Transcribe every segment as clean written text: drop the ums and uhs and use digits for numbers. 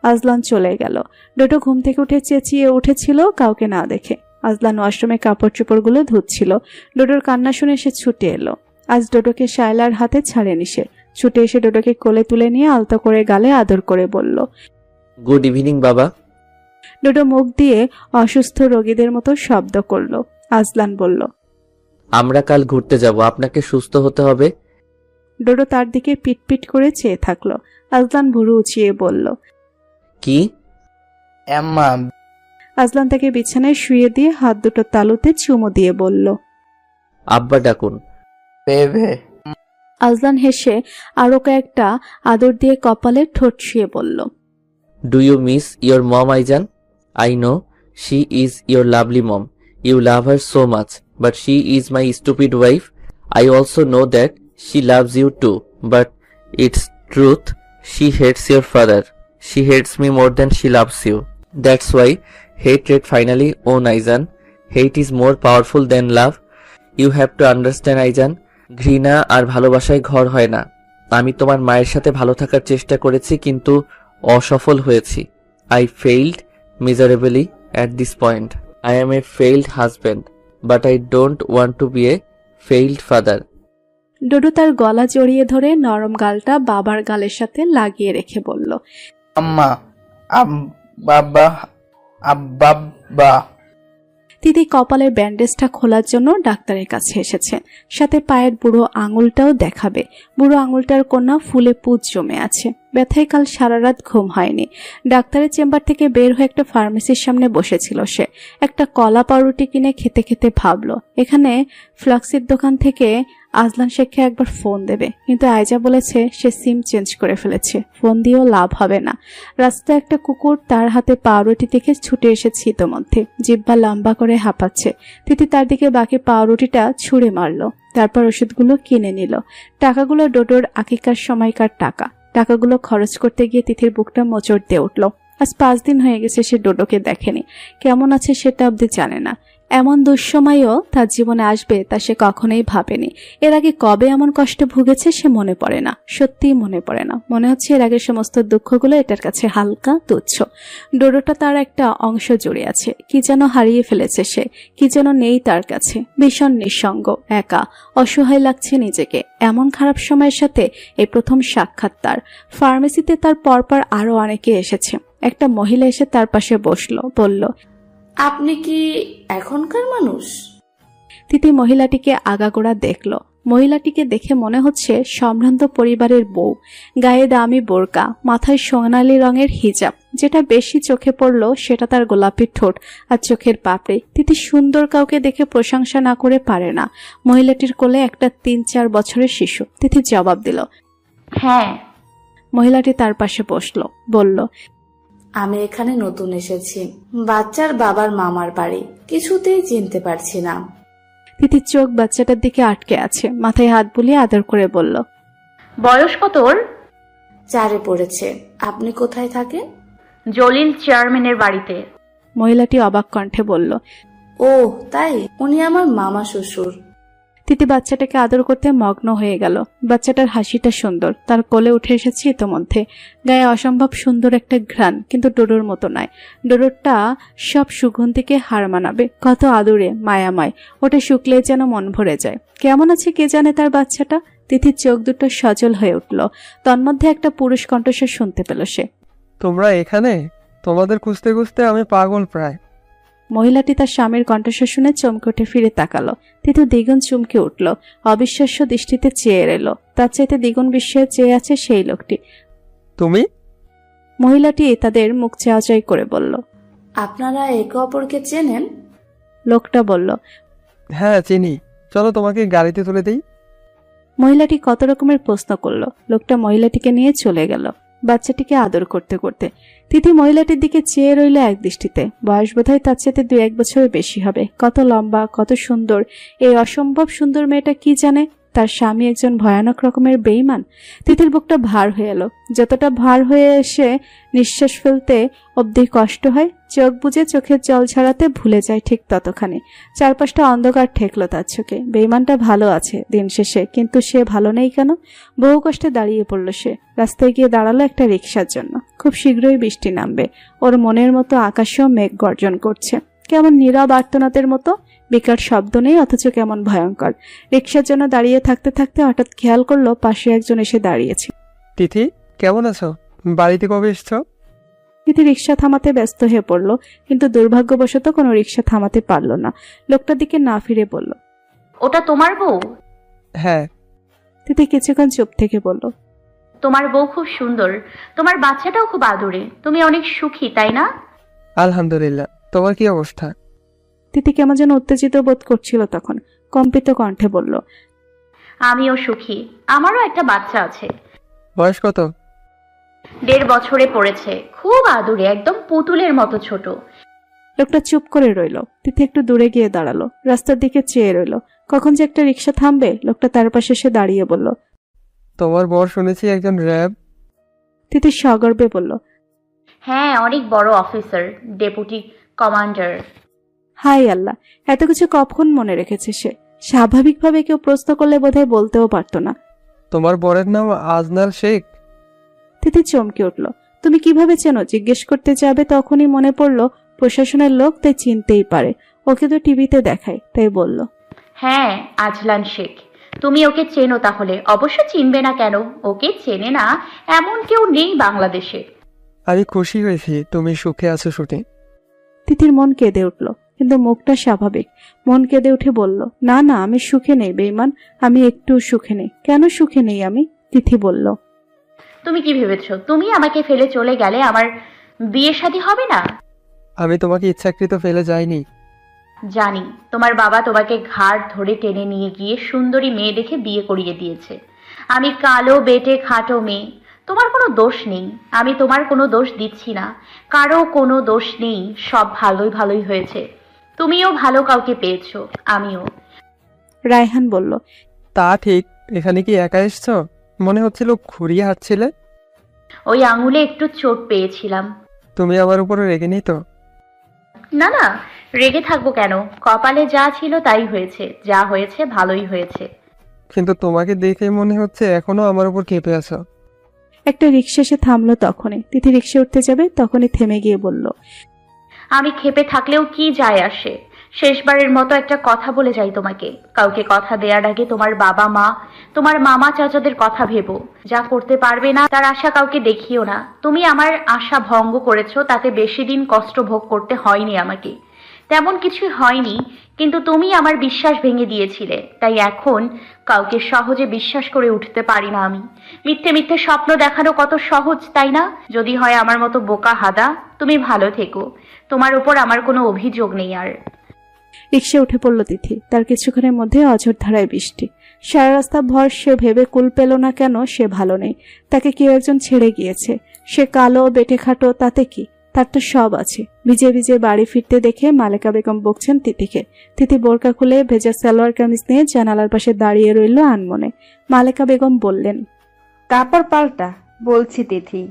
আজলান চলে গেল। ডোডো ঘুম থেকে উঠে চেঁচিয়ে উঠেছিল কাউকে না দেখে। আজলান ওয়াশরুমে কাপড় চোপড়গুলো ধুচ্ছিল। ডোডোর কান্না শুনে সে ছুটে এলো। আজ ডোডোকে শায়লার হাতে ছাড়েনি সে। ছুটে এসে ডোডোকে কোলে তুলে নিয়ে আলতো করে গালে আদর করে বলল, গুড ইভিনিং বাবা। ডোডো মুখ দিয়ে অসুস্থ রোগীদের মতো শব্দ করলো। আজলান বলল, আমরা কাল ঘুরতে যাব, আপনাকে সুস্থ হতে হবে। ডোডো তার দিকে পিটপিট করে চেয়ে থাকলো। আজলান ভুরু উঁচিয়ে বলল, কি? আম্মা। আজলান তাকে বিছানায় শুয়ে দিয়ে হাত দুটো তালুতে চুমু দিয়ে বলল, আব্বা ডাকুন। বেবে। আজলান হেসে আরো কয়েকটা আদর দিয়ে কপালে ঠোঁট ছুঁয়ে বলল, do you miss your mom Aizan? I know she is your lovely mom, you love her so much, but she is my stupid wife. I also know that she loves you too, but it's truth, she hates your father, she hates me more than she loves you. That's why hatred finally own Aizan. Hate is more powerful than love. You have to understand Aizan. ঘৃণা আর ভালোবাসায় ঘর হয় না। আমি তোমার মায়ের সাথে ভালো থাকার চেষ্টা করেছি কিন্তু অসফল হয়েছি। I failed miserably at this point. I am a failed husband, but I don't want to be a failed father. Dodo তার গলা জড়িয়ে ধরে নরম গালটা বাবার গালের সাথে লাগিয়ে রেখে বলল, আম্মা। বাবা। আব্বা। দিদি কপালের ব্যান্ডেজটা খোলার জন্য ডাক্তারের কাছে এসেছে। সাথে পায়ের বুড়ো আঙুলটাও দেখাবে। বুড়ো আঙুলটার কোনা ফুলে পুঁজ জমে আছে। ব্যথায় কাল সারা রাত ঘুম হয়নি। ডাক্তারের চেম্বার থেকে বের হয়ে একটা ফার্মেসির সামনে বসেছিল সে। একটা কলা পাউরুটি কিনে খেতে খেতে ভাবলো এখানে ফ্লাক্সির দোকান থেকে আজলান শেখকে একবার ফোন দেবে, কিন্তু আয়জা বলেছে সে সিম চেঞ্জ করে ফেলেছে, ফোন দিয়েও লাভ হবে না। রাস্তায় একটা কুকুর তার হাতে পাউরুটি দেখে ছুটে এসেছে ইতোমধ্যে, জিহ্বা লম্বা করে হাঁপাচ্ছে। তিথি তার দিকে বাকি পাউরুটিটা ছুঁড়ে মারলো, তারপর ওষুধগুলো কিনে নিল। টাকাগুলো ডোডোর আকিকার সময়কার টাকা। টাকাগুলো খরচ করতে গিয়ে তিথির বুকটা মোচড় দিয়ে উঠল। আজ 5 দিন হয়ে গেছে সে ডোডোকে দেখেনি, কেমন আছে সেটা অবধি জানে না। এমন দুঃসময়ও তার জীবনে আসবে তা সে কখনোই ভাবেনি। এর আগে কবে এমন কষ্ট ভুগেছে সে মনে পড়ে না, সত্যিই মনে পড়ে না। মনে হচ্ছে এর আগে সমস্ত দুঃখগুলো এটার কাছে হালকা তুচ্ছ। ডোডোটা তার একটা অংশ জুড়ে আছে, কি যেন হারিয়ে ফেলেছে সে, কি যেন নেই তার কাছে। ভীষণ নিঃসঙ্গ, একা, অসহায় লাগছে নিজেকে। এমন খারাপ সময়ের সাথে এই প্রথম সাক্ষাৎ তার। ফার্মেসিতে তার পরপর আরো অনেকে এসেছে। একটা মহিলা এসে তার পাশে বসলো, বলল, আপনি কি এখনকার মানুষ? তিথি মহিলাটিকে আগাগোড়া দেখলো। মহিলাটিকে দেখে মনে হচ্ছে সম্ভ্রান্ত পরিবারের বউ। গায়ে দামি বোরকা, মাথায় সোনালী রঙের হিজাব। যেটা বেশি চোখে পড়লো সেটা তার গোলাপি ঠোঁট আর চোখের পাপড়ি। তিথি সুন্দর কাউকে দেখে প্রশংসা না করে পারে না। মহিলাটির কোলে একটা 3-4 বছরের শিশু। তিথি জবাব দিল, হ্যাঁ। মহিলাটি তার পাশে বসলো, বলল, আমি এখানে নতুন এসেছি, বাচ্চার বাবার মামার বাড়ি, কিছুতেই চিনতে পারছি না। তিথির চোখ বাচ্চাটার দিকে আটকে আছে। মাথায় হাত বুলিয়ে আদর করে বলল, বয়স কত ওর? 4-এ পড়েছে। আপনি কোথায় থাকেন? জলিল চেয়ারম্যানের বাড়িতে। মহিলাটি অবাক কণ্ঠে বলল, ও তাই, উনি আমার মামা শ্বশুর। তিথি বাচ্চাটাকে আদর করতে মগ্ন হয়ে গেল। বাচ্চাটার হাসিটা সুন্দর, তার কোলে উঠে এসেছে ইতোমধ্যে। গায়ে অসম্ভব সুন্দর একটা ঘ্রাণ, কিন্তু ডোডোর মতো নয়। ডোডোরটা সব সুগন্ধিকে হার মানাবে, কত আদুরে, মায়াময়। ওটা শুকলে যেন মন ভরে যায়। কেমন আছে কে জানে তার বাচ্চাটা। তিথির চোখ দুটো সজল হয়ে উঠল। তন্মধ্যে একটা পুরুষ কণ্ঠস্বর শুনতে পেল সে। তোমরা এখানে? তোমাদের খুঁজতে খুঁজতে আমি পাগল প্রায়। মহিলাটি তার স্বামীর কণ্ঠস্বর শুনে চমকে উঠে ফিরে তাকালো। তিথি দ্বিগুণ চমকে উঠল, অবিশ্বাস্য দৃষ্টিতে চেয়ে এল। তার চাইতে দ্বিগুণ বিস্ময়ে চেয়ে আছে সেই লোকটি। তুমি? মহিলাটি তাদের মুখ চাওয়াচাই করে বলল, আপনারা একে অপরকে চেনেন? লোকটা বলল, হ্যাঁ চিনি, চলো তোমাকে গাড়িতে তুলে দেই। মহিলাটি কত রকমের প্রশ্ন করলো। লোকটা মহিলাটিকে নিয়ে চলে গেল, বাচ্চাটিকে আদর করতে করতে। তিথি মহিলাটির দিকে চেয়ে রইল এক দৃষ্টিতে। বয়স বোধহয় তার চাইতে 2-1 বছরের বেশি হবে। কত লম্বা, কত সুন্দর। এই অসম্ভব সুন্দর মেয়েটা কি জানে তার স্বামী একজন ভয়ানক রকমের বেঈমান। তিথির বুকটা ভার হয়ে এলো, যতটা ভার হয়ে এসে নিঃশ্বাস ফেলতে অবধি কষ্ট হয়। চোখ বুজে চোখের জল ছাড়াতে ভুলে যায় ঠিক ততখানি। চারপাশটা অন্ধকার ঠেকলো তার চোখে। বেঈমানটা ভালো আছে দিন শেষে, কিন্তু সে ভালো নেই কেন? বহু কষ্টে দাঁড়িয়ে পড়ল সে। রাস্তায় গিয়ে দাঁড়ালো একটা রিকশার জন্য। খুব শীঘ্রই বৃষ্টি নামবে। ওর মনের মতো আকাশেও মেঘ গর্জন করছে, কেমন নীরব আর্তনাদের মতো। বিকট শব্দ নেই, অথচ কেমন ভয়ঙ্কর। রিকশার জন্য দাঁড়িয়ে থাকতে থাকতে হঠাৎ খেয়াল করলো পাশে একজন এসে দাঁড়িয়েছে। তিথি, কেমন আছো? বাড়িতে কবে এসছো? তিথি রিকশা থামাতে ব্যস্ত হয়ে পড়ল, কিন্তু দুর্ভাগ্যবশত কোনো রিকশা থামাতে পারল না। লোকটার দিকে না ফিরে বলল, ওটা তোমার বউ? হ্যাঁ। তিথি কিছুক্ষণ চুপ থেকে বলল, তোমার বউ খুব সুন্দর, তোমার বাচ্চাটাও খুব আদরে, তুমি অনেক সুখী তাই না? আলহামদুলিল্লাহ। তোমার কি অবস্থা? তিথি কেমন যেন উত্তেজিত বোধ করছিল তখন, কম্পিত কণ্ঠে বলল, আমিও সুখী, আমারও একটা বাচ্চা আছে। বয়স কত? 1.5 বছরে পড়েছে, খুব আদুরে, একদম পুতুলের মতো ছোট। লোকটা চুপ করে রইল। তিথি একটু দূরে গিয়ে দাঁড়ালো, রাস্তার দিকে চেয়ে রইল। কখন যে একটা রিকশা থামবে, লোকটা তার পাশে এসে দাঁড়িয়ে বলল, তোমার বর শুনেছি একজন র্যাব। তিথি সগর্বে বলল, হ্যাঁ, অনেক বড় অফিসার, ডেপুটি কমান্ডার। হাই আল্লাহ, এত কিছু কখন মনে রেখেছে সে। স্বাভাবিকভাবে কেউ প্রশ্ন করলে বোধহয় বলতেও পারতো না। তোমার বরের নাম আজনাল শেখ? তিথি চমকে উঠল। তুমি কিভাবে চেনো? জিজ্ঞেস করতে যাবে তখনই মনে পড়ল প্রশাসনের লোক, তাই চিনতেই পারে। ওকে তো টিভিতে দেখায়, তাই বলল, হ্যাঁ, আজলান শেখ। তুমি ওকে চেনো তাহলে? অবশ্য চিনবে না কেন, ওকে চেনে না এমন কেউ নেই বাংলাদেশে। আমি খুশি হয়েছি তুমি সুখে আছো শুনে। তিথির মন কেঁদে উঠল, কিন্তু মুখটা স্বাভাবিক। মন কেঁদে উঠে বলল, না না, আমি সুখে নেই বেঈমান, আমি একটু সুখে নেই। কেন সুখে নেই আমি? তিথি বলল, তুমি কি ভেবেছো তুমি আমাকে ফেলে চলে গেলে আমার বিয়ে শাদী হবে না? আমি তোমাকে ইচ্ছাকৃত ফেলে যাইনি। জানি, তোমার বাবা তোমাকে ঘাড় ধরে টেনে নিয়ে গিয়ে সুন্দরী মেয়ে দেখে বিয়ে করিয়ে দিয়েছে। আমি কালো বেটে খাটো মেয়ে, তোমার কোনো দোষ নেই। আমি তোমার কোনো দোষ দিচ্ছি না, কারো কোনো দোষ নেই, সব ভালোই ভালোই হয়েছে। তুমিও ভালো কাউকে পেয়েছো, আমিও। রায়হান বলল, তা ঠিক। এখানে কি একা এসছো? মনে হচ্ছিল ঘুরিয়ে হাঁটছিলে। ওই আঙুলে একটু চোট পেয়েছিলাম। তুমি আমার উপরে রেগে নি তো? না না, রেগে থাকবো কেন? কপালে যা ছিল তাই হয়েছে, যা হয়েছে ভালোই হয়েছে। কিন্তু তোমাকে দেখে মনে হচ্ছে এখনো আমার উপর ক্ষেপে আছো। একটা রিকশা এসে থামলো তখনই। তিথি রিকশা উঠতে যাবে, তখনই থেমে গিয়ে বলল, আমি ক্ষেপে থাকলেও কি যায় আসে? শেষবারের মতো একটা কথা বলে যাই তোমাকে, কাউকে কথা দেওয়ার আগে তোমার বাবা মা, তোমার মামা চাচাদের কথা ভেবো। যা করতে পারবে না তার আশা কাউকে দেখিও না। তুমি আমার আশা ভঙ্গ করেছো, তাতে বেশি দিন কষ্ট ভোগ করতে হয়নি আমাকে। তেমন কিছুই হয়নি, কিন্তু তুমি আমার বিশ্বাস ভেঙে দিয়েছিলে, তাই এখন কাউকে সহজে বিশ্বাস করে উঠতে পারি না আমি। মিথ্যে মিথ্যে স্বপ্ন দেখানো কত সহজ তাই না? যদি হয় আমার মতো বোকা হাদা। তুমি ভালো থেকো, তোমার উপর আমার কোনো অভিযোগ নেই আর। রিকশা উঠে পড়ল তিথি। তার কিছুক্ষণের মধ্যে অঝোর ধারায় বৃষ্টি। সারা রাস্তা ভর সে ভেবে কুল পেল না কেন সে ভালো নেই। তাকে কেউ একজন ছেড়ে গিয়েছে। সে কালো বেটে খাটো, তাতে কি? তার তো সব আছে। ভিজে ভিজে বাড়ি ফিরতে দেখে মালেকা বেগম বকছেন তিথিকে। তিথি বোরকা খুলে ভেজা সালোয়ার কামিজ নিয়ে জানালার পাশে দাঁড়িয়ে রইল আনমনে। মালেকা বেগম বললেন, কাপড় পাল্টা। বলছি তিথি,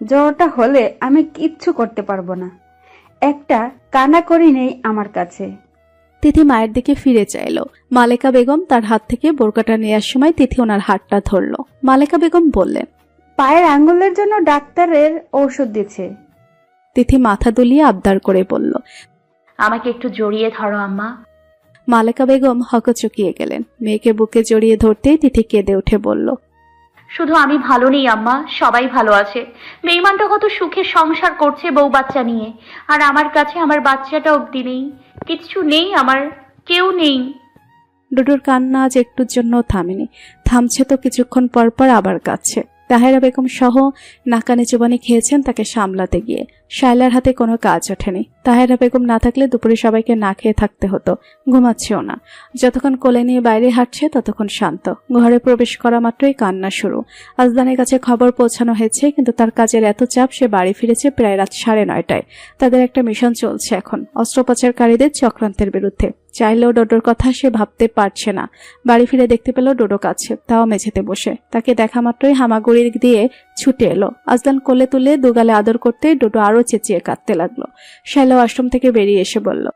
জ্বরটা হলে আমি কিচ্ছু করতে পারবো না। একটা কানাকড়ি নেই আমার কাছে। তিথি মায়ের দিকে ফিরে চাইল। মালেকা বেগম তার হাত থেকে বোরকাটা নেওয়ার সময় তিথি ওনার হাতটা ধরল। মালেকা বেগম বললেন, পায়ের আঙ্গুলের জন্য ডাক্তারের ঔষধ দিচ্ছে। তিথি মাথা দুলিয়ে আবদার করে বলল, আমাকে একটু জড়িয়ে ধরো আম্মা। মালেকা বেগম হকচকিয়ে গেলেন। মেয়েকে বুকে জড়িয়ে ধরতেই তিথি কেঁদে উঠে বলল, শুধু আমি ভালো নেই আম্মা, সবাই ভালো আছে। বেঈমানটা কত সুখে সংসার করছে বউ বাচ্চা নিয়ে, আর আমার কাছে আমার বাচ্চাটা অবধি নেই। কিচ্ছু নেই আমার, কেউ নেই। ডুডুর কান্না আজ একটুর জন্য থামেনি। থামছে তো কিছুক্ষণ পর পর আবার কাঁদছে। তাহেরা বেগম সহ নাকানি চুবানি খেয়েছেন তাকে সামলাতে গিয়ে। শায়লার হাতে কোনো কাজ ওঠেনি। তাহেরা বেগম না থাকলে দুপুরে সবাইকে না খেয়ে থাকতে হতো। ঘুমাচ্ছেও না। যতক্ষণ কোলে নিয়ে বাইরে হাঁটছে ততক্ষণ শান্ত। ঘরে প্রবেশ করা মাত্রই কান্না শুরু। আজদানের কাছে খবর পৌঁছানো হয়েছে, কিন্তু তার কাজের এত চাপ সে বাড়ি ফিরেছে প্রায় রাত 9:30টায়। তাদের একটা মিশন চলছে এখন, অস্ত্রোপচারকারীদের চক্রান্তের বিরুদ্ধে। চাইলেও ডোডোর কথা সে ভাবতে পারছে না। বাড়ি ফিরে দেখতে পেল ডোডো কাছে, তাও মেঝেতে বসে। তাকে দেখা মাত্রই হামাগুড়ি দিয়ে ছুটে এলো। আজলান কোলে তুলে দুগালে আদর করতে ডোডো আরো চেঁচিয়ে কাঁদতে লাগলো। শাইলা ওয়াশরুম থেকে বেরিয়ে এসে বলল,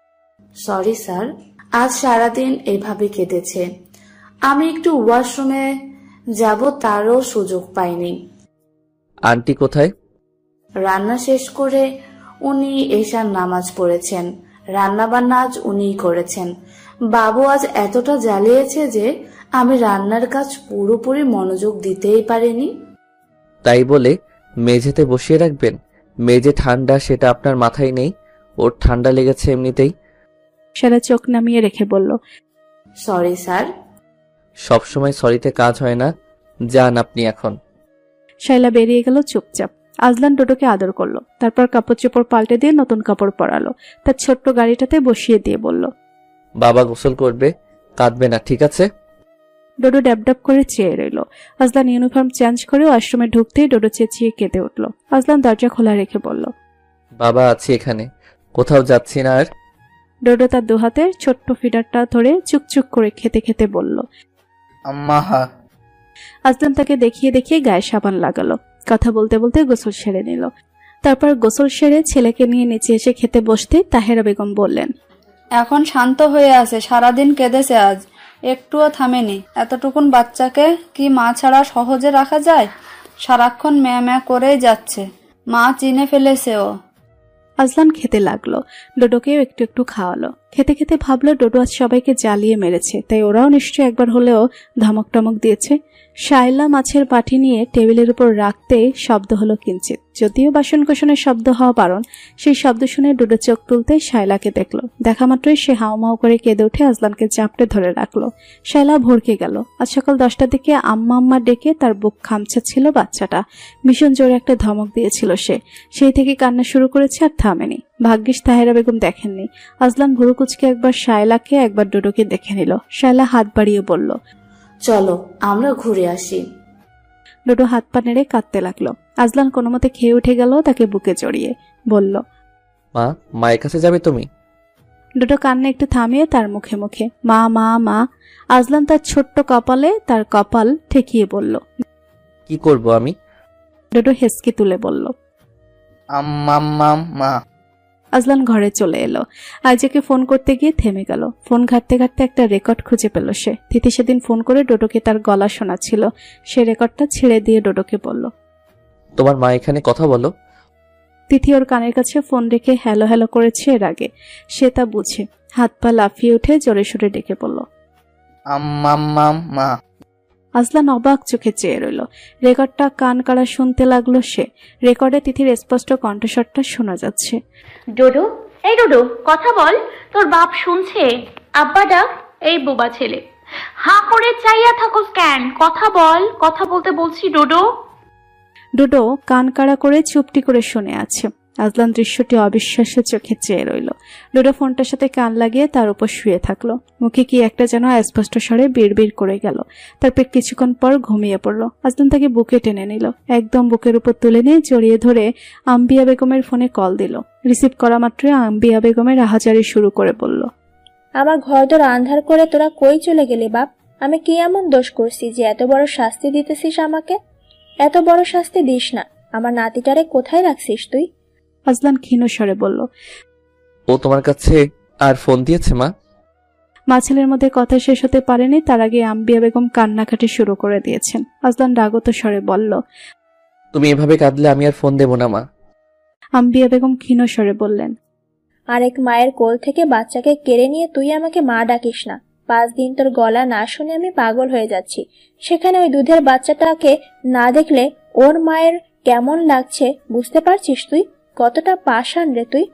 সরি স্যার, আজ সারাদিন এভাবে কেটেছে। আমি একটু ওয়াশরুমে যাব, তারও সুযোগ পাইনি। আন্টি কোথায়? রান্না শেষ করে উনি এশার নামাজ পড়েছেন। রান্না বান্না আজ উনিই করেছেন। বাবু আজ এতটা জ্বালিয়েছে যে আমি রান্নার কাজ পুরোপুরি মনোযোগ দিতেই পারিনি। তাই বলে মেঝেতে বসিয়ে রাখবেন? মেঝে ঠান্ডা সেটা আপনার মাথায় নেই? ওর ঠান্ডা লেগেছে এমনিতেই। শাইলা চোখ নামিয়ে রেখে বলল, সরি স্যার। সবসময় সরিতে কাজ হয় না, যান আপনি এখন। শাইলা বেরিয়ে গেল চুপচাপ। আজলান ডোডোকে আদর করলো, তারপর কাপড় চোপড় পাল্টে দিয়ে নতুন কাপড় পরালো, তার ছোট্ট গাড়িটাতে বসিয়ে দিয়ে বলল, বাবা গোসল করবে, কাঁদবে না, ঠিক আছে? ডোডো ড্যাব করে চেয়ে রইল। আজলান ইউনিফর্ম চেঞ্জ করে ওয়াশরুমে ঢুকতেই ডোডো চেঁচিয়ে কেঁদে উঠল। আজলান দরজা খোলা রেখে বলল, বাবা আছি এখানে, কোথাও যাচ্ছি না আর। ডোডো তার দুহাতের ছোট্ট ফিডারটা ধরে চুকচুক করে খেতে খেতে বলল। আম্মা হা। আজলান তাকে দেখিয়ে দেখিয়ে গায়ে সাবান লাগালো। কথা বলতে বলতে গোসল সেরে নিল। তারপর গোসল সেরে ছেলেকে নিয়ে নিচে এসে খেতে বসতে তাহেরা বেগম বললেন, এখন শান্ত হয়ে আছে, সারাদিন কেঁদেছে আজ, একটুও থামেনি। এতটুকুন বাচ্চাকে কি মা ছাড়া সহজে রাখা যায়? সারাক্ষণ ম্যা ম্যা করেই যাচ্ছে। মা চিনে ফেলেছে ও। আজলান খেতে লাগলো। ডোডোকেও একটু একটু খাওয়ালো। খেতে খেতে ভাবলো ডোডো আজ সবাইকে জ্বালিয়ে মেরেছে, তাই ওরাও নিশ্চয়ই একবার হলেও ধমক টমক দিয়েছে। শায়লা মাছের বাটি নিয়ে টেবিলের উপর রাখতেই শব্দ হলো কিঞ্চিত। যদিও বাসনকোসনের শব্দ হওয়া বারণ, সেই শব্দ শুনে ডোডো চোখ তুলতে শায়লাকে দেখলো। দেখা মাত্রই সে হাউমাউ করে কেঁদে উঠে আজলানকে চাপটে ধরে রাখলো। শায়লা ভড়কে গেল। আজ সকাল 10টার দিকে আম্মা আম্মা ডেকে তার বুক খামচা ছিল বাচ্চাটা। ভীষণ জোরে একটা ধমক দিয়েছিল সে। সেই থেকে কান্না শুরু করেছে আর থামেনি। ভাগ্যিস তাহেরা বেগম দেখেননি। আজলান ভুরু কুচকে একবার শায়লাকে একবার ডোডোকে দেখে নিল। শায়লা হাত বাড়িয়ে বলল, চলো আমরা ঘুরে আসি। ডোডো হাত পা নেড়ে কাঁদতে লাগলো। আজলান কোনো মতে খেয়ে উঠে গেল, তাকে বুকে জড়িয়ে বলল, মা, মায়ের কাছে যাবে তুমি? ডোডো কান্না একটু থামিয়ে তার মুখে মুখে মা মা মা। আজলান তার ছোট্ট কপালে তার কপাল ঠেকিয়ে বলল, কি করব আমি? ডোডো হেসকি তুলে বলল, আম্মা মা। আজলান ঘরে চলে এলো। আইজাকে ফোন করতে গিয়ে থেমে গেল। ফোন ঘাটতে ঘাটতে একটা রেকর্ড খুঁজে পেল সে। তিথি সেদিন ফোন করে ডোডোকে তার গলা শোনাচ্ছিল। সে রেকর্ডটা ছেড়ে দিয়ে ডোডোকে বলল, তোমার মা এখানে, কথা বলো। তিথি ওর কানের কাছে ফোন রেখে হ্যালো হ্যালো করেছে এর আগে। সে তা বুঝে হাত পা লাফিয়ে উঠে জোরে সোরে ডেকে বলল, আম্মা মা। আজলান অবাক চোখে চেয়ে রইল। রেকর্ডটা কান কাড়া শুনতে লাগলো সে। রেকর্ডে তিথির স্পষ্ট কণ্ঠস্বরটা শোনা যাচ্ছে। ডোডো, এই ডোডো কথা বল, তোর বাপ শুনছে। আব্বা ডাক। এই বোবা ছেলে, হাঁ করে চাইয়া থাকোস কেন? কথা বল, কথা বলতে বলছি ডোডো। ডোডো কান কাড়া করে চুপটি করে শুনে আছে। আজলান দৃশ্যটি অবিশ্বাস্য চোখে চেয়ে রইল। ডোডো ফোনটার সাথে কান লাগিয়ে তার উপর শুয়ে থাকলো। মুখে কি একটা যেন স্পষ্ট স্বরে বিড়বিড় করে গেল। তারপর কিছুক্ষণ পর ঘুমিয়ে পড়লো। আজলান তাকে বুকে টেনে নিল, একদম বুকের উপর তুলে নিয়ে জড়িয়ে ধরে আম্বিয়া বেগমের ফোনে কল দিল। রিসিভ করা মাত্রই আম্বিয়া বেগমের আহাজারি শুরু করে বলল, আমার ঘর তোর আন্ধার করে তোরা কই চলে গেলি বাপ? আমি কি এমন দোষ করছি যে এত বড় শাস্তি দিতেছিস আমাকে? এত বড় শাস্তি দিস না। আমার নাতিটারে কোথায় রাখছিস তুই? আজলান ক্ষীণ স্বরে বলল, ও তোমার কাছে আর ফোন দিয়েছে মা? মা ছেলের মধ্যে কথা শেষ হতে পারেনি, তার আগে আম্বিয়া বেগম কান্নাকাটি শুরু করে দিয়েছেন। আজলান রাগত স্বরে বলল, তুমি এভাবে কাঁদলে আমি আর ফোন দেব না মা। আম্বিয়া বেগম ক্ষীণ স্বরে বললেন, আরেক মায়ের কোল থেকে বাচ্চাকে কেড়ে নিয়ে তুই আমাকে মা ডাকিস না। 5 দিন তোর গলা না শুনে আমি পাগল হয়ে যাচ্ছি। সেখানে ওই দুধের বাচ্চাটাকে না দেখলে ওর মায়ের কেমন লাগছে বুঝতে পারছিস তুই? কতটা পাষাণ রে তুই।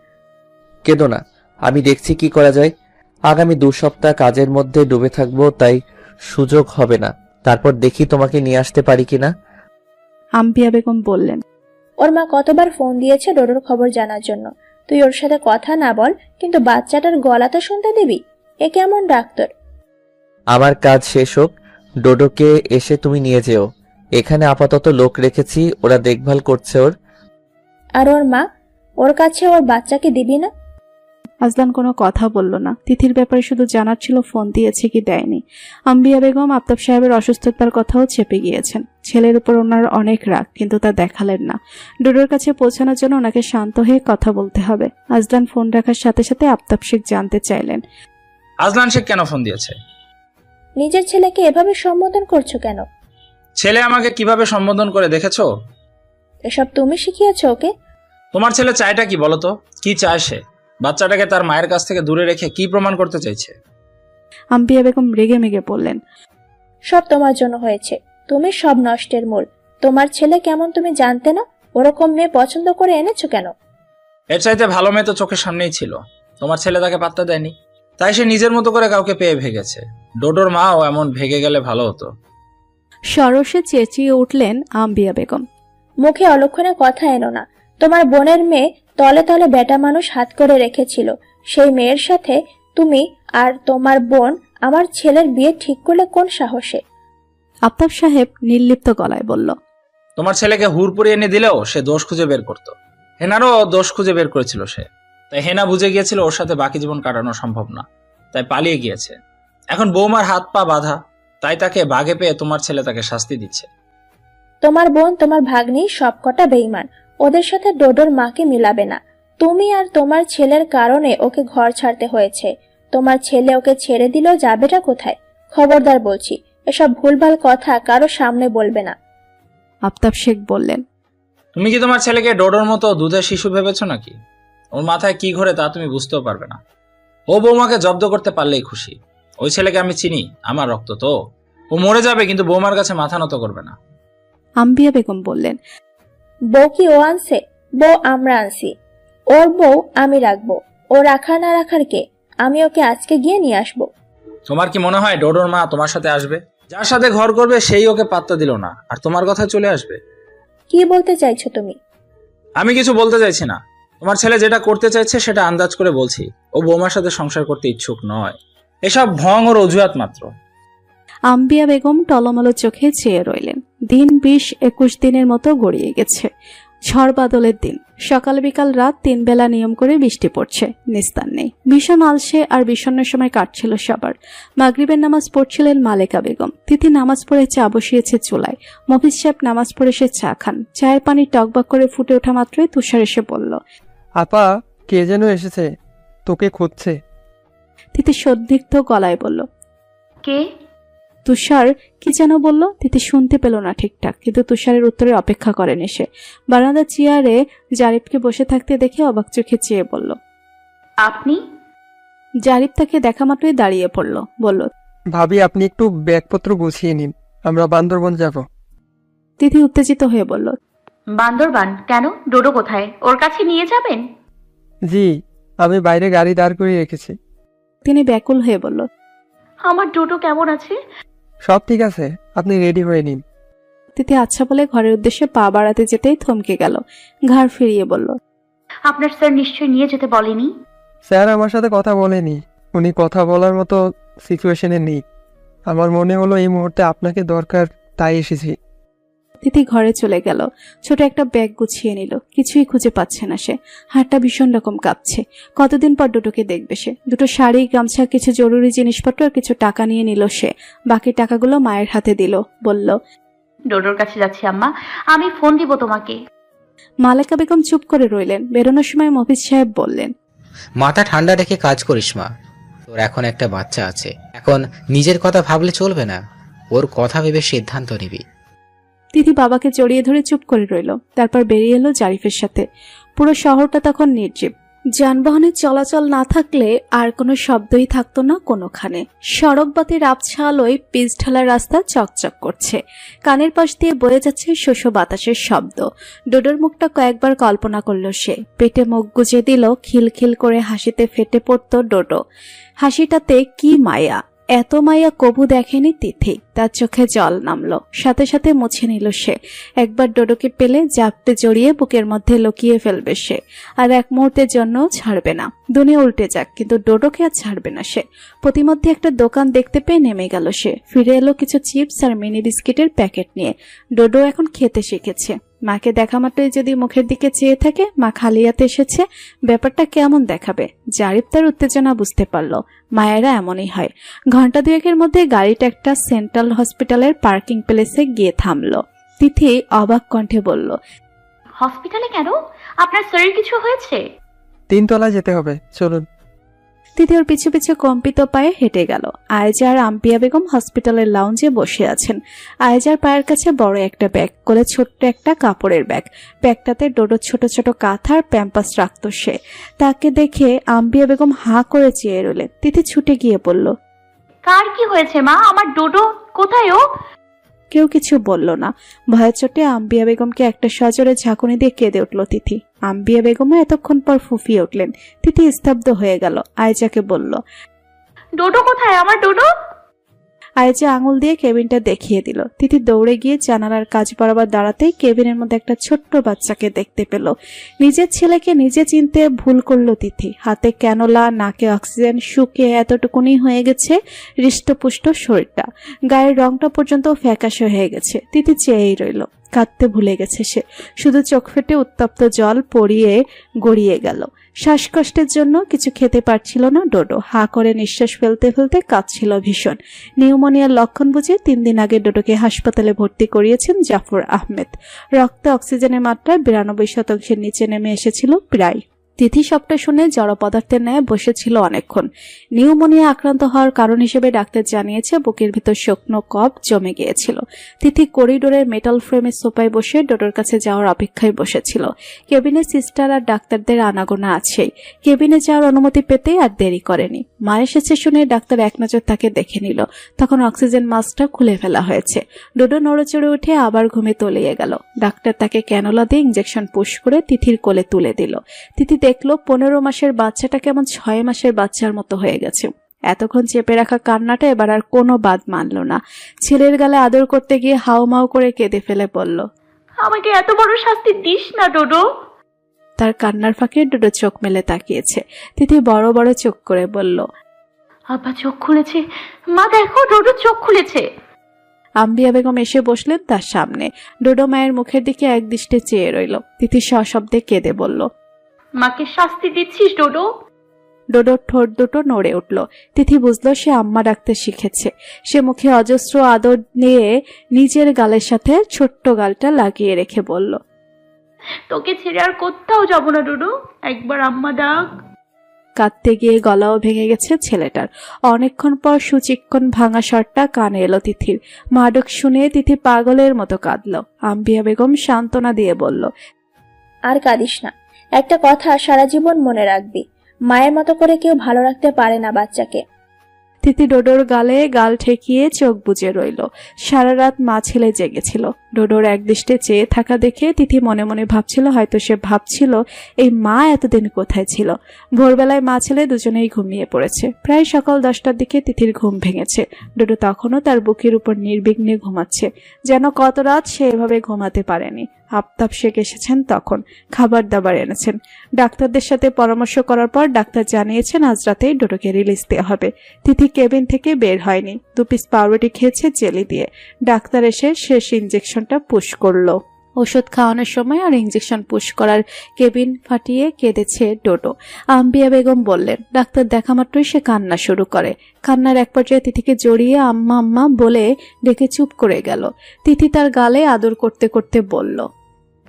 কেঁদো না, আমি দেখছি কি করা যায়। আগামী 2 সপ্তাহ কাজের মধ্যে ডুবে থাকবো, তাই সুযোগ হবে না। তারপর দেখি তোমাকে নিয়ে আসতে পারি কিনা। আম্বিয়া বেগম বললেন, ওর মা কতবার ফোন দিয়েছে ডোডোর খবর জানার জন্য। তুই ওর সাথে কথা না বল, কিন্তু বাচ্চাটার গলা তো শুনতে দিবি? এ কেমন ডাক্তার? আমার কাজ শেষ হোক, ডোডোকে এসে তুমি নিয়ে যেও। এখানে আপাতত লোক রেখেছি, ওরা দেখভাল করছে ওর। আর ওর মা, ওর কাছে ওর বাচ্চাকে দিবি না? আজলান কোনো কথা বলল না। তিথির ব্যাপারে শুধু জানার ছিল ফোন দিয়েছে কি দেয়নি। আম্বিয়া বেগম আফতাব সাহেবের অসুস্থতার কথাও চেপে গিয়েছেন। ছেলের উপর ওনার অনেক রাগ, কিন্তু তা দেখালেন না। ডোডোর কাছে পৌঁছানোর জন্য ওনাকে শান্ত হয়ে কথা বলতে হবে। আজলান ফোন রাখার সাথে সাথে আফতাব শেখ জানতে চাইলেন, আজলান শেখ কেন ফোন দিয়েছে? নিজের ছেলেকে এভাবে সম্বোধন করছো কেন? ছেলে আমাকে কিভাবে সম্বোধন করে দেখেছো? এসব তুমি শিখিয়েছো ওকে? তোমার ছেলে চায়টা কি বলো তো? কি চায় সে? বাচ্চাটাকে তার মায়ের কাছ থেকে দূরে রেখে কি প্রমাণ করতে চাইছে? আম্বিয়া বেগম রেগে মেগে বললেন, সব তোমার জন্য হয়েছে। তুমি সব নষ্টের মূল। তোমার ছেলে কেমন তুমি জানতে না? ওরকম মেয়ে পছন্দ করে এনেছো কেন? এর চাইতে ভালো মেয়ে তো চোখের সামনেই ছিল। তোমার ছেলে তাকে পাত্তা দেয়নি, তাই সে নিজের মতো করে কাউকে পেয়ে ভেগেছে। ডোডোর মাও এমন ভেগে গেলে ভালো হতো। সরসে চেঁচিয়ে উঠলেন আম্বিয়া বেগম, মুখে অলক্ষণে কথা এনো না। তোমার বোনের মেয়ে তলে তলে বেটা মানুষ হাত করে রেখেছিল। সেই মেয়ের সাথে তুমি আর তোমার বোন আমার ছেলের বিয়ে ঠিক করলে কোন সাহসে? আফতাব সাহেব নির্লিপ্ত গলায় বলল, তোমার ছেলেকে হুড়পুরি এনে দিলেও সে দোষ খুঁজে বের করতো। হেনারও দোষ খুঁজে বের করেছিল সে। তাই হেনা বুঝে গিয়েছিল ওর সাথে বাকি জীবন কাটানো সম্ভব না, তাই পালিয়ে গিয়েছে। এখন বৌমার হাত পা বাঁধা, তাই তাকে বাগে পেয়ে তোমার ছেলে তাকে শাস্তি দিচ্ছে। তোমার বোন তোমার ভাগ্নি সবকটা বেঈমান। ওদের সাথে ডোডোর মাকে মিলাবে না। তুমি আর তোমার ছেলের কারণে ওকে ঘর ছাড়তে হয়েছে। তোমার ছেলে ওকে ছেড়ে দিলেও যাবেটা কোথায়? খবরদার বলছি, এসব ভুলভাল কথা কারো সামনে বলবে না। আফতাব শেখ বললেন, তুমি কি তোমার ছেলেকে ডোডোর মতো দুধের শিশু ভেবেছো নাকি? ওর মাথায় কি ঘোরে তা তুমি বুঝতেও পারবে না। ও বৌমাকে জব্দ করতে পারলেই খুশি। ওই ছেলেকে আমি চিনি, আমার রক্ত তো। ও মরে যাবে কিন্তু বৌমার কাছে মাথা নত করবে না। আম্বিয়া বেগম বললেন, বউ কি ও আনছে? বউ আমরা আনছি। ওর বউ আমি রাখবো। ও রাখার না রাখার কে? আমি ওকে আজকে গিয়ে নিয়ে আসবো। তোমার কি মনে হয় ডোডোর মা তোমার সাথে আসবে? যার সাথে ঘর করবে সেই ওকে পাত্তা দিল না, আর তোমার কথা চলে আসবে? কি বলতে চাইছো তুমি? আমি কিছু বলতে চাইছি না। তোমার ছেলে যেটা করতে চাইছে সেটা আন্দাজ করে বলছি। ও বৌমার সাথে সংসার করতে ইচ্ছুক নয়। এসব ভং ওর অজুহাত মাত্র। আম্বিয়া বেগম টলমলো চোখে চেয়ে রইলেন। দিন 20-21 দিনের মতো গড়িয়ে গেছে। ঝড় বাদলের দিন। সকাল বিকাল রাত 3 বেলা নিয়ম করে বৃষ্টি পড়ছে, নিস্তার নেই। ভীষণ আলসে আর বিষণ্ণের সময় কাটছিল সবার। মাগরিবের নামাজ পড়ছিলেন মালেকা বেগম। তিথি নামাজ পড়ে চা বসিয়েছে চুলায়। মফিজ সাহেব নামাজ পড়ে সে চা খান। চায়ের পানি টকবক করে ফুটে ওঠা মাত্রই তুষার এসে বলল, আপা, কে যেন এসেছে, তোকে খুঁজছে। তিথি সন্দিগ্ধ গলায় বলল, কে? তুষার কি যেন বলল। তিথি শুনতে পেল না ঠিকঠাক, কিন্তু তুষারের উত্তরে অপেক্ষা করেন এসে। বারান্দার চেয়ারে জারিফকে বসে থাকতে দেখে অবাক চোখে চেয়ে বলল, আপনি? জারিফ তাকে দেখা মাত্রই দাঁড়িয়ে পড়ল, বলল, ভাবি আপনি একটু ব্যাগপত্র গুছিয়ে নিন, আমরা বান্দরবন যাব। তিথি উত্তেজিত হয়ে বলল, বান্দরবান কেন? ডোডো কোথায়? ওর কাছে নিয়ে যাবেন? জি, আমি বাইরে গাড়ি দাঁড় করিয়ে রেখেছি। তিনি ব্যাকুল হয়ে বলল, আমার ডোডো কেমন আছে? সব ঠিক আছে, আপনি রেডি হয়ে নিন। তিথি আচ্ছা বলে ঘরের উদ্দেশ্যে পা বাড়াতে যেতেই থমকে গেল। ঘাড় ফিরিয়ে বলল, আপনার স্যার নিশ্চয়ই নিয়ে যেতে বলেনি? স্যার আমার সাথে কথা বলেনি, উনি কথা বলার মতো সিচুয়েশনে নেই। আমার মনে হলো এই মুহূর্তে আপনাকে দরকার, তাই এসেছি। তিথি ঘরে চলে গেল। ছোট একটা ব্যাগ গুছিয়ে নিল। কিছুই খুঁজে পাচ্ছে না সে। হাতটা ভীষণ রকম কাঁপছে। কতদিন পর ডোডোকে দেখবে সে। দুটো শাড়ি, গামছা, কিছু জরুরি জিনিসপত্র আর কিছু টাকা নিয়ে নিল সে। বাকি টাকাগুলো মায়ের হাতে দিল। বলল, ডোডোর কাছে যাচ্ছি আম্মা, আমি ফোন দিব তোমাকে। মালেকা বেগম চুপ করে রইলেন। বেরোনোর সময় মফিজ সাহেব বললেন, মাথা ঠান্ডা রেখে কাজ করিস মা। তোর এখন একটা বাচ্চা আছে, এখন নিজের কথা ভাবলে চলবে না, ওর কথা ভেবে সিদ্ধান্ত নিবি। তিথি বাবাকে জড়িয়ে ধরে চুপ করে রইল। তারপর বেরিয়ে এলো জারিফের সাথে। পুরো শহরটা তখন নির্জীব। যানবাহনের চলাচল না থাকলে আর কোনো শব্দই থাকতো না কোনোখানে। সড়ক বাতির আবছা আলোয় পিচ ঢালা রাস্তা চকচক করছে। কানের পাশ দিয়ে বয়ে যাচ্ছে শোষো বাতাসের শব্দ। ডোডোর মুখটা কয়েকবার কল্পনা করল সে। পেটে মুখ গুজে দিল। খিলখিল করে হাসিতে ফেটে পড়ত ডোডো। হাসিটাতে কি মায়া! এত মায়া কবু দেখেনি তিথি। তার চোখে জল নামলো। সাথে সাথে মুছে নিল সে। একবার ডোডোকে পেলে জাপটে জড়িয়ে বুকের মধ্যে লুকিয়ে ফেলবে সে। আর এক মুহূর্তের জন্য ছাড়বে না। দুনিয়া উল্টে যাক, কিন্তু ডোডোকে আর ছাড়বে না সে। প্রতিমধ্যে একটা দোকান দেখতে পেয়ে নেমে গেল সে। ফিরে এলো কিছু চিপস আর মিনি বিস্কিটের প্যাকেট নিয়ে। ডোডো এখন খেতে শিখেছে। মাকে দেখা মাত্রই যদি মুখের দিকে চেয়ে থাকে মা খালি হাতে এসেছে, ব্যাপারটা কেমন দেখাবে? জারিফ তার উত্তেজনা বুঝতে পারল। মায়েরা এমনই হয়। ঘন্টা দুয়েকের মধ্যে গাড়িটা একটা সেন্ট্রাল হসপিটালের পার্কিং প্লেসে গিয়ে থামলো। তিথি অবাক কণ্ঠে বলল, হসপিটালে কেন? আপনার শরীর কিছু হয়েছে? 3 তলায় যেতে হবে, চলুন। তিথি ওর পিছু পিছু কম্পিত পায়ে হেঁটে গেল। আয়েজা আর আম্পিয়া বেগম হসপিটালের লাউঞ্জে বসে আছেন। আয়েজার পায়ের কাছে বড় একটা ব্যাগ, কোলে ছোট্ট একটা কাপড়ের ব্যাগ। ব্যাগটাতে ডোডো ছোট ছোট কাঁথার প্যাম্পাস রাখত সে। তাকে দেখে আম্পিয়া বেগম হাঁ করে চেয়ে রইলেন। তিথি ছুটে গিয়ে বলল, কার কি হয়েছে মা? আমার ডোডো কোথায়? ও কেউ কিছু বলল না। ভয়ের চোটে আম্বিয়া বেগমকে একটা সজোরে ঝাঁকুনি দিয়ে কেঁদে উঠল তিথি। আম্বিয়া বেগমও এতক্ষণ পর ফুফিয়ে উঠলেন। তিথি স্তব্ধ হয়ে গেল। আয়েজাকে বলল, ডোডো কোথায়? আমার ডোডো? আয়েজা আঙুল দিয়ে কেবিনটা দেখিয়ে দিল। তিথি দৌড়ে গিয়ে জানালার কাজ বরাবর দাঁড়াতেই কেবিনের মধ্যে একটা ছোট্ট বাচ্চাকে দেখতে পেল। নিজের ছেলেকে নিজে চিনতে ভুল করলো তিথি। হাতে ক্যানোলা, নাকে অক্সিজেন, শুকিয়ে এতটুকুনি হয়ে গেছে হৃষ্টপুষ্ট শরীরটা। গায়ের রংটা পর্যন্ত ফ্যাকাশে হয়ে গেছে। তিথি চেয়েই রইল। কাঁদতে ভুলে গেছে সে। শুধু চোখ ফেটে উত্তপ্ত জল পড়িয়ে গড়িয়ে গেল। শ্বাসকষ্টের জন্য কিছু খেতে পারছিল না ডোডো। হা করে নিঃশ্বাস ফেলতে ফেলতে কাঁদছিল ভীষণ। নিউমোনিয়ার লক্ষণ বুঝে 3 দিন আগে ডোডোকে হাসপাতালে ভর্তি করিয়েছেন জাফর আহমেদ। রক্তে অক্সিজেনের মাত্রা 92% নিচে নেমে এসেছিল প্রায়। তিথি সবটা শুনে জড় পদার্থের ন্যায় বসেছিল অনেকক্ষণ। নিউমোনিয়া আক্রান্ত হওয়ার কারণ হিসেবে ডাক্তার জানিয়েছে বুকের ভিতর শুকনো কফ জমে গিয়েছিল। তিথি করিডোরের মেটাল ফ্রেমের সোফায় বসে ডোডোর কাছে যাওয়ার অপেক্ষায় বসেছিল। কেবিনে সিস্টার আর ডাক্তারদের আনাগোনা আছেই। কেবিনে যাওয়ার অনুমতি পেতে আর দেরি করেনি। মা এসেছে শুনে ডাক্তার এক নজর তাকে দেখে নিল। তখন অক্সিজেন মাস্কটা খুলে ফেলা হয়েছে। ডোডো নড়েচড়ে উঠে আবার ঘুমে তলিয়ে গেল। ডাক্তার তাকে ক্যানোলা দিয়ে ইঞ্জেকশন পুশ করে তিথির কোলে তুলে দিল। তিথি দেখলো 15 মাসের বাচ্চাটা কেমন 6 মাসের বাচ্চার মতো হয়ে গেছে। এতক্ষণ চেপে রাখা কান্নাটা এবার আর কোনো বাদ মানল না। ছেলের গালে আদর করতে গিয়ে হাউমাউ করে কেঁদে ফেলে বলল, আমাকে এত বড় শাস্তি দিস না ডোডো। তার কান্নার ফাঁকে ডোডো চোখ মেলে তাকিয়েছে। তিথি বড় বড় চোখ করে বলল, আব্বা চোখ খুলেছে। মা দেখো, ডোডো চোখ খুলেছে। আম্বিয়া বেগম এসে বসলেন তার সামনে। ডোডো মায়ের মুখের দিকে একদৃষ্টে চেয়ে রইল। তিথি সশব্দে কেঁদে বলল, মাকে শাস্তি দিচ্ছিস ডোডো? ডোডোর ঠোঁট দুটো নড়ে উঠল। তিথি বুঝলো সে আম্মা ডাকতে শিখেছে। সে মুখে অজস্র আদর নিয়ে নিজের গালের সাথে ছোট্ট গালটা লাগিয়ে রেখে বলল, তোকে ছেড়ে আর কোথাও যাব না ডোডো, একবার আম্মা ডাক। কাঁদতে গিয়ে গলাও ভেঙে গেছে ছেলেটার। অনেকক্ষণ পর সুচিক্কন ভাঙা স্বরটা কানে এলো তিথির। মাডক শুনে তিথি পাগলের মতো কাঁদল। আম্বিয়া বেগম সান্ত্বনা দিয়ে বলল, আর কাঁদিস না, একটা কথা সারা জীবন মনে রাখবি, মায়ের মতো করে কেউ ভালো রাখতে পারে না বাচ্চাকে। তিথি ডোডোর গালে গাল ঠেকিয়ে চোখ বুজে রইল। সারা রাত মা ছেলে জেগেছিল। ডোডোর একদৃষ্টে চেয়ে থাকা দেখে তিথি মনে মনে ভাবছিল, হয়তো সে ভাবছিল এই মা এতদিন কোথায় ছিল। ভোরবেলায় মা ছেলে দুজনেই ঘুমিয়ে পড়েছে। প্রায় সকাল 10টার দিকে তিথির ঘুম ভেঙেছে। ডোডো তখনও তার বুকের উপর নির্বিঘ্নে ঘুমাচ্ছে। যেন কত রাত সে এভাবে ঘুমাতে পারেনি। আফতাব শেখ এসেছেন তখন। খাবার দাবার এনেছেন। ডাক্তারদের সাথে পরামর্শ করার পর ডাক্তার জানিয়েছেন আজ রাতেই ডোডোকে রিলিজ দেওয়া হবে। তিথি কেবিন থেকে বের হয়নি। 2 পিস পাউরুটি খেয়েছে জেলি দিয়ে। ডাক্তার এসে শেষ ইঞ্জেকশনটা পুশ করলো। ওষুধ খাওয়ানোর সময় আর ইঞ্জেকশন পুশ করার কেবিন ফাটিয়ে কেঁদেছে ডোডো। আম্বিয়া বেগম বললেন, ডাক্তার দেখা মাত্রই সে কান্না শুরু করে। কান্নার এক পর্যায়ে তিথিকে জড়িয়ে আম্মা আম্মা বলে ডেকে চুপ করে গেল। তিথি তার গালে আদর করতে করতে বলল,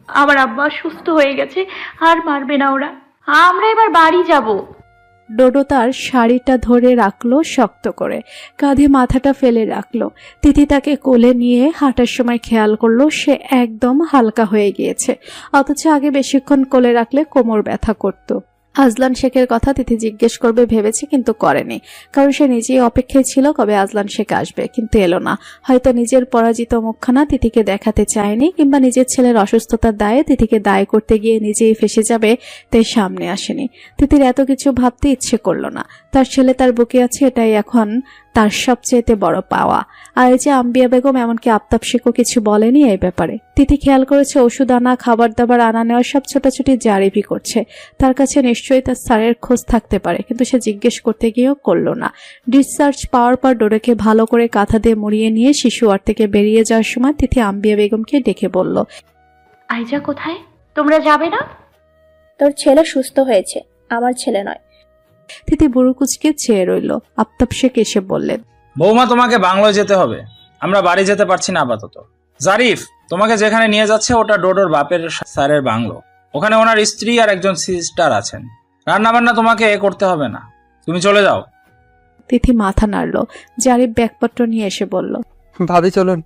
আমার আব্বা সুস্থ হয়ে গেছে, আর মারবে না ওরা, আমরা এবার বাড়ি যাব। ডোডো তার শাড়িটা ধরে রাখলো শক্ত করে, কাঁধে মাথাটা ফেলে রাখলো। তিথি তাকে কোলে নিয়ে হাঁটার সময় খেয়াল করলো সে একদম হালকা হয়ে গিয়েছে, অথচ আগে বেশিক্ষণ কোলে রাখলে কোমর ব্যথা করত। আজলান শেখের কথা তিথি জিজ্ঞেস করবে ভেবেছে, কিন্তু করেনি, কারণ সে নিজেই অপেক্ষায় ছিল কবে আজলান শেখ আসবে, কিন্তু এলো না। হয়তো নিজের পরাজিত মুখখানা তিথিকে দেখাতে চায়নি, কিংবা নিজের ছেলের অসুস্থতার দায়ে তিথিকে দায় করতে গিয়ে নিজেই ফেসে যাবে তাই সামনে আসেনি। তিথির এত কিছু ভাবতে ইচ্ছে করলো না। তার ছেলে তার বুকে আছে, এটাই এখন তার সবচেয়ে বড় পাওয়া। আর এই যে আম্বিয়া বেগম এমনকি আফতাব শেখও কিছু বলেনি এই ব্যাপারে। তিথি খেয়াল করেছে ওষুধ আনা, খাবার দাবার আনা নেওয়া সব ছোটাছুটি জারিফই করছে। তার কাছে নিশ্চয়ই তার স্যারের খোঁজ থাকতে পারে, কিন্তু সে জিজ্ঞেস করতে গিয়েও করলো না। ডিসচার্জ পাওয়ার পর ডোডোকে ভালো করে কাঁথা দিয়ে মুড়িয়ে নিয়ে শিশু ওয়ার্ড থেকে বেরিয়ে যাওয়ার সময় তিথি আম্বিয়া বেগমকে ডেকে বলল, আইজা কোথায়? তোমরা যাবে না? তোর ছেলে সুস্থ হয়েছে, আমার ছেলে নয়। তিথি বুড়ো কুচকে চেয়ে রইল। আফতাব শেখ এসে বললেন, বৌমা, তোমাকে বাংলোয় যেতে হবে, আমরা বাড়ি যেতে পারছি না আপাতত। জারিফ, তোমাকে যেখানে নিয়ে যাচ্ছে ওটা ডোডোর বাপের স্যারের বাংলো। ওখানে ওনার স্ত্রী আর একজন সিস্টার আছেন। রান্না বান্না তোমাকে করতে হবে না, তুমি চলে যাও। তিথি মাথা নাড়ল। জারিফ ব্যাগপত্র নিয়ে এসে বলল, ভাবি চলুন।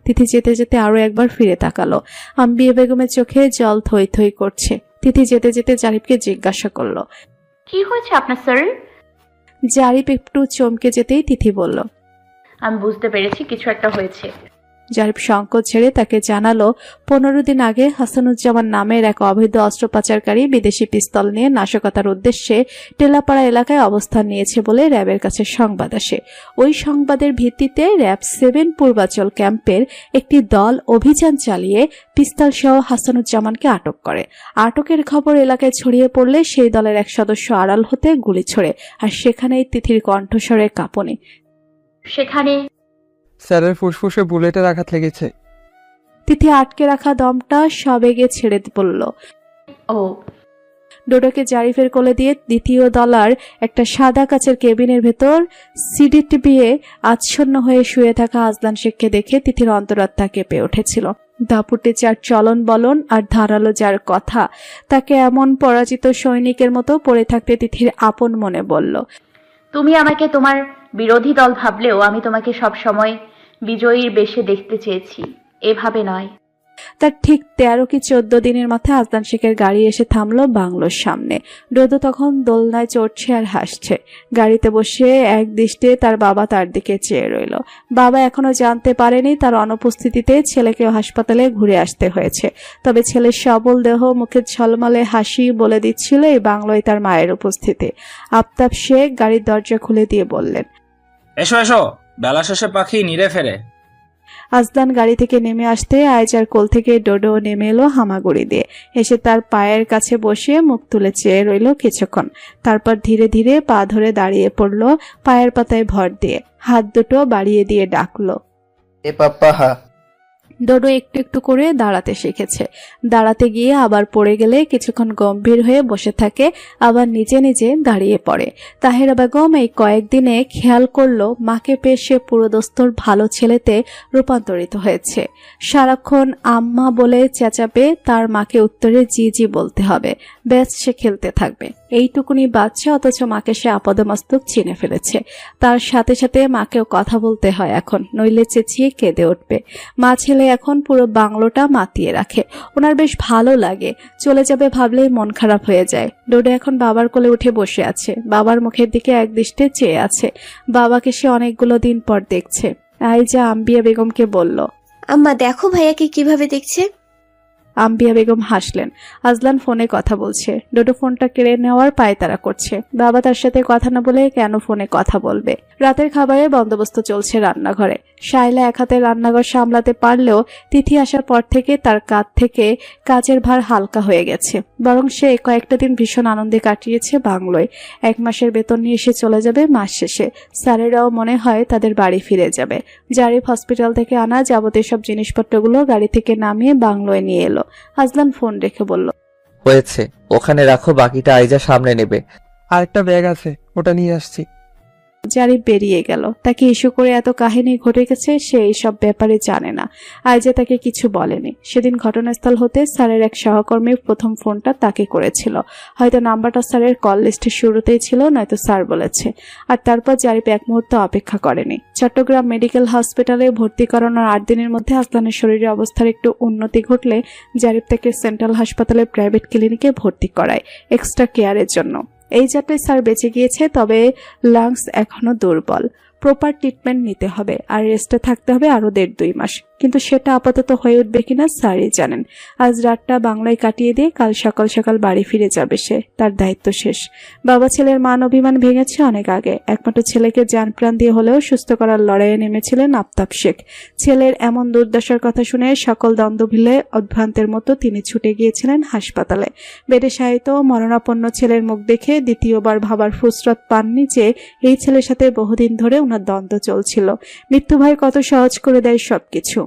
তিথি যেতে যেতে আরো একবার ফিরে তাকালো। আম্বিয়া বেগমের চোখে জল থই থই করছে। তিথি যেতে যেতে জারিফকে জিজ্ঞাসা করলো, কি হয়েছে আপনার স্যার? জারিফ একটু চমকে যেতেই তিথি বলল, আমি বুঝতে পেরেছি কিছু একটা হয়েছে। জারিফ সংকোচ ছেড়ে তাকে জানালো 15 দিন আগে হাসানুজ্জামান নামের এক অবৈধ অস্ত্র পাচারকারী বিদেশি পিস্তল নিয়ে নাশকতার উদ্দেশ্যে টেলাপাড়া এলাকায় অবস্থান নিয়েছে বলে র্যাবের কাছে সংবাদ আসে। ওই সংবাদের ভিত্তিতে র্যাব 7 পূর্বাচল ক্যাম্পের একটি দল অভিযান চালিয়ে পিস্তল সহ হাসানুজ্জামানকে আটক করে। আটকের খবর এলাকায় ছড়িয়ে পড়লে সেই দলের এক সদস্য আড়াল হতে গুলি ছোড়ে, আর সেখানেই তিথির কণ্ঠস্বরে কাঁপুনি। সেখানে স্যারের ফুসফুসে বুলেটের আঘাত লেগেছে। তিথি আটকে রাখা দমটা সবেগে ছেড়ে পড়ল। ও। ডোডোকে জারিফের কোলে দিয়ে দ্বিতীয় দলার একটা সাদা কাচের কেবিনের ভেতর সিডি টিপিয়ে আচ্ছন্ন হয়ে শুয়ে থাকা আজলান শেখকে দেখে তিথির অন্তরাত্মা কেঁপে উঠেছিল। দাপুটে যার চলন বলন আর ধারালো যার কথা, তাকে এমন পরাজিত সৈনিকের মতো পড়ে থাকতে তিথির আপন মনে বলল, তুমি আমাকে তোমার বিরোধী দল ভাবলেও আমি তোমাকে সব সময় বিজয়ীর বেশে দেখতে চেয়েছি, এভাবে নয়। তার ঠিক 13 কি 14 দিনের মাথায় আজলান শেখের গাড়ি এসে থামলো বাংলোর সামনে। ডোদো তখন দোলনায় চড়ছে আর হাসছে। গাড়িতে বসে এক দৃষ্টে তার বাবা তার দিকে চেয়ে রইল। বাবা এখনো জানতে পারেনি তার অনুপস্থিতিতে ছেলেকে হাসপাতালে ঘুরে আসতে হয়েছে, তবে ছেলের সবল দেহ, মুখের ঝলমলে হাসি বলে দিচ্ছিল এই বাংলোয় তার মায়ের উপস্থিতি। আফতাব শেখ গাড়ির দরজা খুলে দিয়ে বললেন, এসো এসো, বেলা শেষে পাখি নিরে ফেরে। আজলান গাড়ি থেকে নেমে আসতে আয়জার কোল থেকে ডোডো নেমে এলো হামাগুড়ি দিয়ে। এসে তার পায়ের কাছে বসে মুখ তুলে চেয়ে রইল কিছুক্ষণ। তারপর ধীরে ধীরে পা ধরে দাঁড়িয়ে পড়ল, পায়ের পাতায় ভর দিয়ে হাত দুটো বাড়িয়ে দিয়ে ডাকলো, এ পাপ্পা হা। ডোডো একটু একটু করে দাঁড়াতে শিখেছে। দাঁড়াতে গিয়ে আবার পড়ে গেলে কিছুক্ষণ গম্ভীর হয়ে বসে থাকে, আবার নিজে নিজে দাঁড়িয়ে পড়ে। তাহেরা বেগম এই কয়েকদিনে খেয়াল করলো মাকে পেয়ে সে পুরোদস্তর ভালো ছেলেতে রূপান্তরিত হয়েছে। সারাক্ষণ আম্মা বলে চেঁচাবে, তার মাকে উত্তরে জি জি বলতে হবে, ব্যাস সে খেলতে থাকবে। এইটুকুনি বাচ্চা, অথচ মাকে সে আপদমস্তক চিনে ফেলেছে। তার সাথে সাথে মাকেও কথা বলতে হয় এখন, নইলে চেঁচিয়ে কেঁদে উঠবে। মা ছেলে এখন পুরো বাংলোটা মাতিয়ে রাখে। ওনার বেশ ভালো লাগে, চলে যাবে ভাবলেই মন খারাপ হয়ে যায়। ডোডো এখন বাবার কোলে উঠে বসে আছে, বাবার মুখের দিকে একদৃষ্টে চেয়ে আছে। বাবাকে সে অনেকগুলো দিন পর দেখছে। আইজা আম্বিয়া বেগমকে বলল, আম্মা দেখো ভাইয়াকে কিভাবে দেখছে। আম্বিয়া বেগম হাসলেন। আজলান ফোনে কথা বলছে। ডোডো ফোনটা কেড়ে নেওয়ার পায়তারা করছে। বাবা তার সাথে কথা না বলে কেন ফোনে কথা বলবে। রাতের খাবারের বন্দোবস্ত চলছে রান্নাঘরে। শাইলা এক হাতে রান্নাঘর সামলাতে পারলেও তিথি আসার পর থেকে তার কাঁধ থেকে কাজের ভার হালকা হয়ে গেছে। বরং সে কয়েকটা দিন ভীষণ আনন্দে কাটিয়েছে বাংলোয়। 1 মাসের বেতন নিয়ে সে চলে যাবে মাস শেষে। স্যারেরাও মনে হয় তাদের বাড়ি ফিরে যাবে। জারিফ হসপিটাল থেকে আনা যাবতীয় সব জিনিসপত্রগুলো গাড়ি থেকে নামিয়ে বাংলোয় নিয়ে এলো। আজলান ফোন রেখে বলল, হয়েছে, ওখানে রাখো, বাকিটা আইজা সামনে নেবে। আরেকটা ব্যাগ আছে, ওটা নিয়ে আসছি। জারিফ বেরিয়ে গেল। তাকে ইস্যু করে এত কাহিনী ঘটে গেছে সে এইসব ব্যাপারে জানে না। আইজা তাকে কিছু বলেনি। সেদিন ঘটনাস্থল হতে স্যারের এক সহকর্মী প্রথম ফোনটা তাকে করেছিল। হয়তো নাম্বারটা স্যারের কল লিস্টের শুরুতেই ছিল, নয়তো স্যার বলেছে। আর তারপর জারিফ এক মুহূর্ত অপেক্ষা করেনি। চট্টগ্রাম মেডিকেল হসপিটালে ভর্তি করানোর 8 দিনের মধ্যে আজলানের শরীরের অবস্থার একটু উন্নতি ঘটলে জারিফ তাকে সেন্ট্রাল হাসপাতালের প্রাইভেট ক্লিনিকে ভর্তি করায় এক্সট্রা কেয়ারের জন্য। এই যাত্রায় স্যার বেঁচে গিয়েছে, তবে লাংস এখনো দুর্বল। প্রপার ট্রিটমেন্ট নিতে হবে আর রেস্টে থাকতে হবে আরো 1.5-2 মাস। কিন্তু সেটা আপাতত হয়ে উঠবে কিনা স্যারই জানেন। আজ রাতটা বাংলায় কাটিয়ে দিয়ে কাল সকাল সকাল বাড়ি ফিরে যাবে সে। তার দায়িত্ব শেষ। বাবা ছেলের মান অভিমান ভেঙেছে অনেক আগে। একমাত্র ছেলেকে জান প্রাণ দিয়ে হলেও সুস্থ করার লড়াইয়ে নেমেছিলেন আফতাব শেখ। ছেলের এমন দুর্দশার কথা শুনে সকল দ্বন্দ্ব ভিলে অভ্রান্তের মতো তিনি ছুটে গিয়েছিলেন হাসপাতালে। বেডে শায়িত মরণাপন্ন ছেলের মুখ দেখে দ্বিতীয়বার ভাবার ফুসরত পাননি যে এই ছেলের সাথে বহুদিন ধরে ওনার দ্বন্দ্ব চলছিল। মৃত্যু ভয় কত সহজ করে দেয় সবকিছু।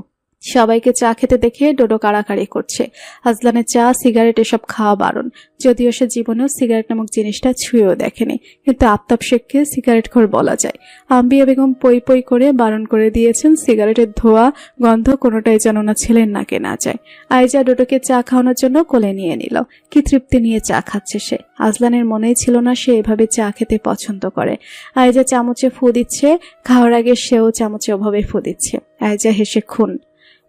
সবাইকে চা খেতে দেখে ডোডো কাড়াকাড়ি করছে। আজলানের চা, সিগারেট এসব খাওয়া বারণ, যদিও সে জীবনেও সিগারেট নামক জিনিসটা ছুঁয়েও দেখেনি, কিন্তু আফতাব শেখকে সিগারেটখোর বলা যায়। আম্বিয়া বেগম পই পই করে বারণ করে দিয়েছেন, সিগারেটের ধোয়া গন্ধ কোনোটাই যেন না ছেলের নাকে না যায়। আয়েজা ডোডোকে চা খাওয়ানোর জন্য কোলে নিয়ে নিল। কি তৃপ্তি নিয়ে চা খাচ্ছে সে। আজলানের মনেই ছিল না সে এভাবে চা খেতে পছন্দ করে। আয়েজা চামচে ফু দিচ্ছে, খাওয়ার আগে সেও চামচে ওভাবে ফু দিচ্ছে। আয়েজা হেসে খুন,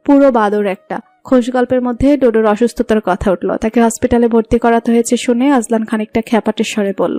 পুরো বাদর একটা। খোশ গল্পের মধ্যে ডোডোর অসুস্থতার কথা উঠল। তাকে হসপিটালে ভর্তি করাতে হয়েছে শুনে আজলান খানিকটা খ্যাপাটে স্বরে বলল,